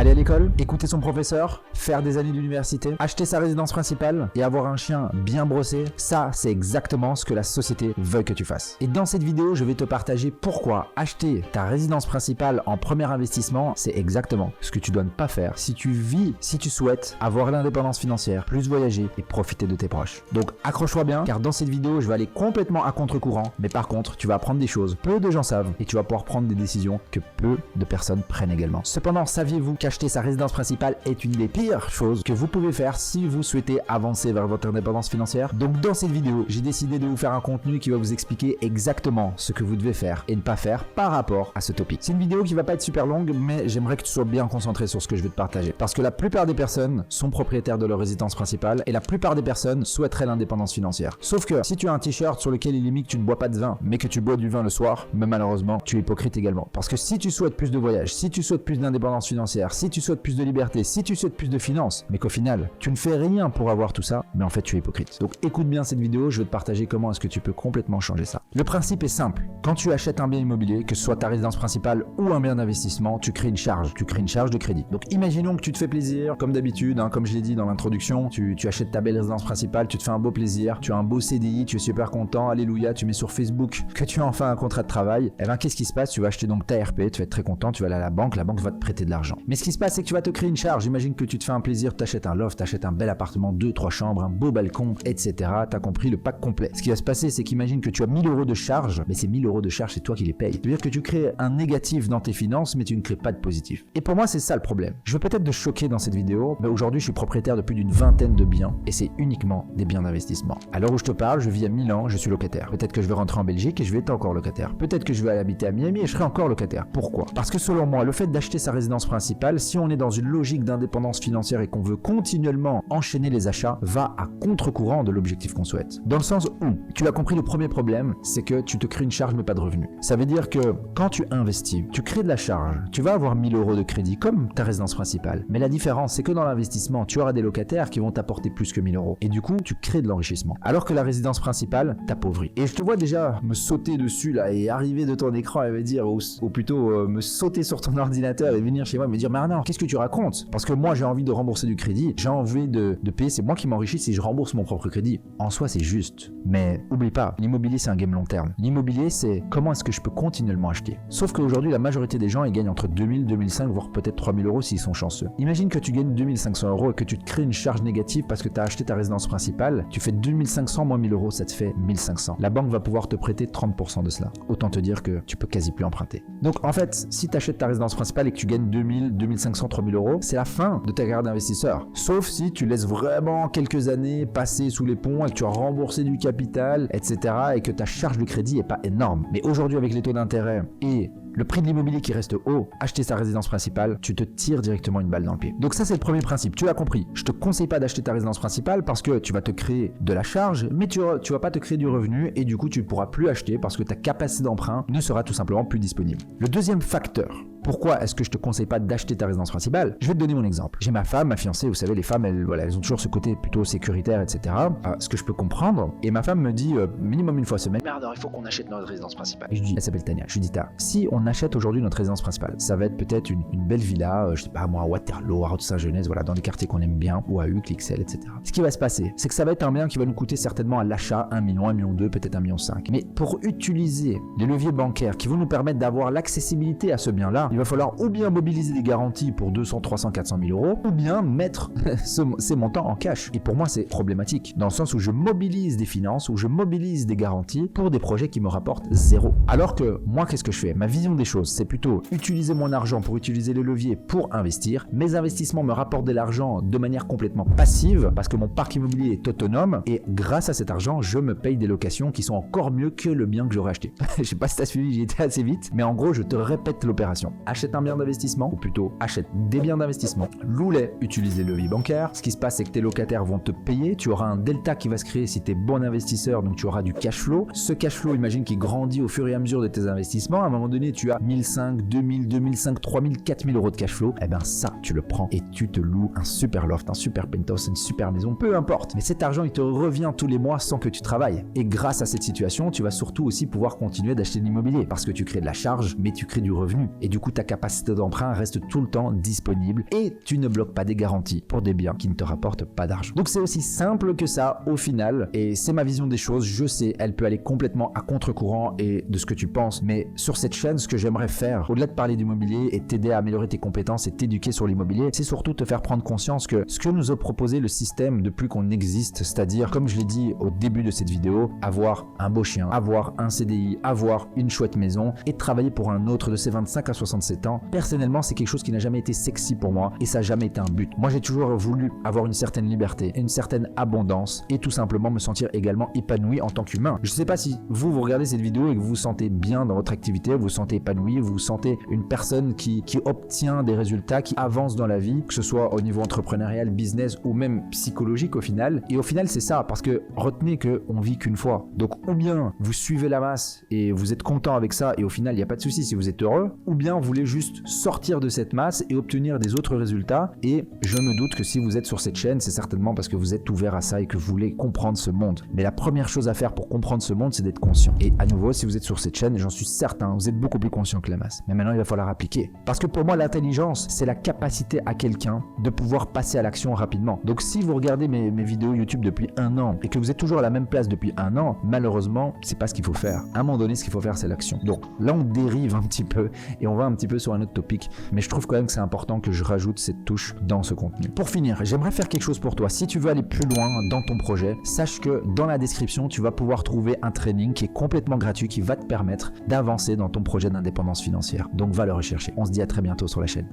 Aller à l'école, écouter son professeur, faire des années d'université, acheter sa résidence principale et avoir un chien bien brossé, ça c'est exactement ce que la société veut que tu fasses. Et dans cette vidéo, je vais te partager pourquoi acheter ta résidence principale en premier investissement, c'est exactement ce que tu dois ne pas faire si tu souhaites avoir l'indépendance financière, plus voyager et profiter de tes proches. Donc accroche-toi bien car dans cette vidéo, je vais aller complètement à contre-courant, mais par contre, tu vas apprendre des choses peu de gens savent et tu vas pouvoir prendre des décisions que peu de personnes prennent également. Cependant, saviez-vous qu'acheter sa résidence principale est une des pires choses que vous pouvez faire si vous souhaitez avancer vers votre indépendance financière? Donc dans cette vidéo, j'ai décidé de vous faire un contenu qui va vous expliquer exactement ce que vous devez faire et ne pas faire par rapport à ce topic. C'est une vidéo qui va pas être super longue, mais j'aimerais que tu sois bien concentré sur ce que je vais te partager. Parce que la plupart des personnes sont propriétaires de leur résidence principale et la plupart des personnes souhaiteraient l'indépendance financière. Sauf que si tu as un t-shirt sur lequel il est mis que tu ne bois pas de vin, mais que tu bois du vin le soir, mais malheureusement, tu es hypocrite également. Parce que si tu souhaites plus de voyage, si tu souhaites plus d'indépendance financière, si tu souhaites plus de liberté, si tu souhaites plus de finances, mais qu'au final, tu ne fais rien pour avoir tout ça, mais en fait, tu es hypocrite. Donc écoute bien cette vidéo, je vais te partager comment est-ce que tu peux complètement changer ça. Le principe est simple. Quand tu achètes un bien immobilier, que ce soit ta résidence principale ou un bien d'investissement, tu crées une charge. Tu crées une charge de crédit. Donc imaginons que tu te fais plaisir, comme d'habitude, comme je l'ai dit dans l'introduction, tu achètes ta belle résidence principale, tu te fais un beau plaisir, tu as un beau CDI, tu es super content, alléluia, tu mets sur Facebook que tu as enfin un contrat de travail. Et bien qu'est-ce qui se passe? Tu vas acheter donc ta RP, tu vas être très content, tu vas aller à la banque va te prêter de l'argent. Mais ce qui se passe, c'est que tu vas te créer une charge. Imagine que tu te fais un plaisir, tu achètes un loft, tu achètes un bel appartement, 2-3 chambres, un beau balcon, etc. Tu as compris le pack complet. Ce qui va se passer, c'est qu'imagine que tu as 1000 € de charge, mais ces 1000 € de charge, c'est toi qui les payes. C'est-à-dire que tu crées un négatif dans tes finances, mais tu ne crées pas de positif. Et pour moi, c'est ça le problème. Je veux peut-être te choquer dans cette vidéo, mais aujourd'hui, je suis propriétaire de plus d'une vingtaine de biens et c'est uniquement des biens d'investissement. À l'heure où je te parle, je vis à Milan, je suis locataire. Peut-être que je vais rentrer en Belgique et je vais être encore locataire. Peut-être que je vais aller habiter à Miami et je serai encore locataire. Pourquoi? Parce que selon moi, le fait d'acheter sa résidence principale, si on est dans une logique d'indépendance financière et qu'on veut continuellement enchaîner les achats, va à contre-courant de l'objectif qu'on souhaite. Dans le sens où, tu l'as compris, le premier problème, c'est que tu te crées une charge mais pas de revenus. Ça veut dire que quand tu investis, tu crées de la charge, tu vas avoir 1000 € de crédit comme ta résidence principale. Mais la différence, c'est que dans l'investissement, tu auras des locataires qui vont t'apporter plus que 1000 €. Et du coup, tu crées de l'enrichissement. Alors que la résidence principale t'appauvrit. Et je te vois déjà me sauter dessus là et arriver de ton écran et me dire, ou plutôt me sauter sur ton ordinateur et venir chez moi et me dire, mais Arnaud, qu'est-ce que tu racontes? Parce que moi, j'ai envie de rembourser du crédit, j'ai envie de payer, c'est moi qui m'enrichis si je rembourse mon propre crédit. En soi, c'est juste. Mais oublie pas, l'immobilier, c'est un game long terme. L'immobilier, c'est comment est-ce que je peux continuellement acheter. Sauf qu'aujourd'hui, la majorité des gens, ils gagnent entre 2000, 2005, voire peut-être 3000 € s'ils sont chanceux. Imagine que tu gagnes 2500 € et que tu te crées une charge négative parce que tu as acheté ta résidence principale, tu fais 2500 moins 1000 €, ça te fait 1500. La banque va pouvoir te prêter 30% de cela. Autant te dire que tu peux quasi plus emprunter. Donc en fait, si tu achètes ta résidence principale et que tu gagnes 2000, 2500, 3000 €, c'est la fin de ta carrière d'investisseur. Sauf si tu laisses vraiment quelques années passer sous les ponts et que tu as remboursé du capital, etc. et que ta charge de crédit est pas énorme. Mais aujourd'hui, avec les taux d'intérêt et le prix de l'immobilier qui reste haut, acheter sa résidence principale, tu te tires directement une balle dans le pied. Donc ça, c'est le premier principe. Tu l'as compris. Je te conseille pas d'acheter ta résidence principale parce que tu vas te créer de la charge, mais tu vas pas te créer du revenu et du coup, tu ne pourras plus acheter parce que ta capacité d'emprunt ne sera tout simplement plus disponible. Le deuxième facteur, pourquoi est-ce que je te conseille pas d'acheter ta résidence principale? Je vais te donner mon exemple. J'ai ma femme, ma fiancée, vous savez, les femmes, elles ont toujours ce côté plutôt sécuritaire, etc. Ce que je peux comprendre. Et ma femme me dit minimum une fois semaine, merde, il faut qu'on achète notre résidence principale. Et je dis, elle s'appelle Tania. Je lui dis, si on achète aujourd'hui notre résidence principale, ça va être peut-être une belle villa, je sais pas moi, à Waterloo, à Saint-Genès, voilà, dans des quartiers qu'on aime bien, ou à Uccle, XL, etc. Ce qui va se passer, c'est que ça va être un bien qui va nous coûter certainement à l'achat 1 million, 1,2 million, peut-être 1,5 million. Mais pour utiliser les leviers bancaires qui vont nous permettre d'avoir l'accessibilité à ce bien-là, il va falloir ou bien mobiliser des garanties pour 200, 300, 400 000 €, ou bien mettre ces montants en cash. Et pour moi, c'est problématique, dans le sens où je mobilise des finances, où je mobilise des garanties pour des projets qui me rapportent zéro. Alors que moi, qu'est-ce que je fais? Ma vision des choses, c'est plutôt utiliser mon argent pour utiliser les leviers pour investir. Mes investissements me rapportent de l'argent de manière complètement passive, parce que mon parc immobilier est autonome, et grâce à cet argent, je me paye des locations qui sont encore mieux que le bien que j'aurais acheté. Je sais pas si tu as suivi, j'ai été assez vite, mais en gros, je te répète l'opération. Achète un bien d'investissement, ou plutôt achète des biens d'investissement, loue-les, utilise les leviers bancaires. Ce qui se passe, c'est que tes locataires vont te payer, tu auras un delta qui va se créer si tu es bon investisseur, donc tu auras du cash flow. Ce cash flow, imagine qu'il grandit au fur et à mesure de tes investissements. À un moment donné, tu as 1500, 2000, 2500, 3000, 4000 euros de cash flow, eh ben ça, tu le prends et tu te loues un super loft, un super penthouse, une super maison, peu importe. Mais cet argent, il te revient tous les mois sans que tu travailles. Et grâce à cette situation, tu vas surtout aussi pouvoir continuer d'acheter de l'immobilier parce que tu crées de la charge, mais tu crées du revenu. Et du coup, ta capacité d'emprunt reste tout le temps disponible et tu ne bloques pas des garanties pour des biens qui ne te rapportent pas d'argent. Donc c'est aussi simple que ça au final et c'est ma vision des choses. Je sais, elle peut aller complètement à contre-courant et de ce que tu penses, mais sur cette chaîne, ce que j'aimerais faire, au-delà de parler d'immobilier et t'aider à améliorer tes compétences et t'éduquer sur l'immobilier, c'est surtout te faire prendre conscience que ce que nous a proposé le système depuis qu'on existe, c'est-à-dire, comme je l'ai dit au début de cette vidéo, avoir un beau chien, avoir un CDI, avoir une chouette maison et travailler pour un autre de ses 25 à 67 ans, personnellement, c'est quelque chose qui n'a jamais été sexy pour moi et ça n'a jamais été un but. Moi, j'ai toujours voulu avoir une certaine liberté, une certaine abondance et tout simplement me sentir également épanoui en tant qu'humain. Je ne sais pas si vous regardez cette vidéo et que vous vous sentez bien dans votre activité, vous vous sentez épanoui, vous vous sentez une personne qui obtient des résultats, qui avance dans la vie, que ce soit au niveau entrepreneurial, business ou même psychologique au final. Et au final, c'est ça, parce que retenez qu'on vit qu'une fois. Donc, ou bien vous suivez la masse et vous êtes content avec ça et au final, il n'y a pas de souci si vous êtes heureux, ou bien vous voulez juste sortir de cette masse et obtenir des autres résultats. Et je me doute que si vous êtes sur cette chaîne, c'est certainement parce que vous êtes ouvert à ça et que vous voulez comprendre ce monde. Mais la première chose à faire pour comprendre ce monde, c'est d'être conscient. Et à nouveau, si vous êtes sur cette chaîne, j'en suis certain, vous êtes beaucoup plus conscient que la masse. Mais maintenant, il va falloir appliquer. Parce que pour moi, l'intelligence, c'est la capacité à quelqu'un de pouvoir passer à l'action rapidement. Donc si vous regardez mes vidéos YouTube depuis 1 an et que vous êtes toujours à la même place depuis 1 an, malheureusement, c'est pas ce qu'il faut faire. À un moment donné, ce qu'il faut faire, c'est l'action. Donc là, on dérive un petit peu et on va un petit peu sur un autre topic. Mais je trouve quand même que c'est important que je rajoute cette touche dans ce contenu. Pour finir, j'aimerais faire quelque chose pour toi. Si tu veux aller plus loin dans ton projet, sache que dans la description, tu vas pouvoir trouver un training qui est complètement gratuit, qui va te permettre d'avancer dans ton projet d'indépendance financière. Donc va le rechercher. On se dit à très bientôt sur la chaîne.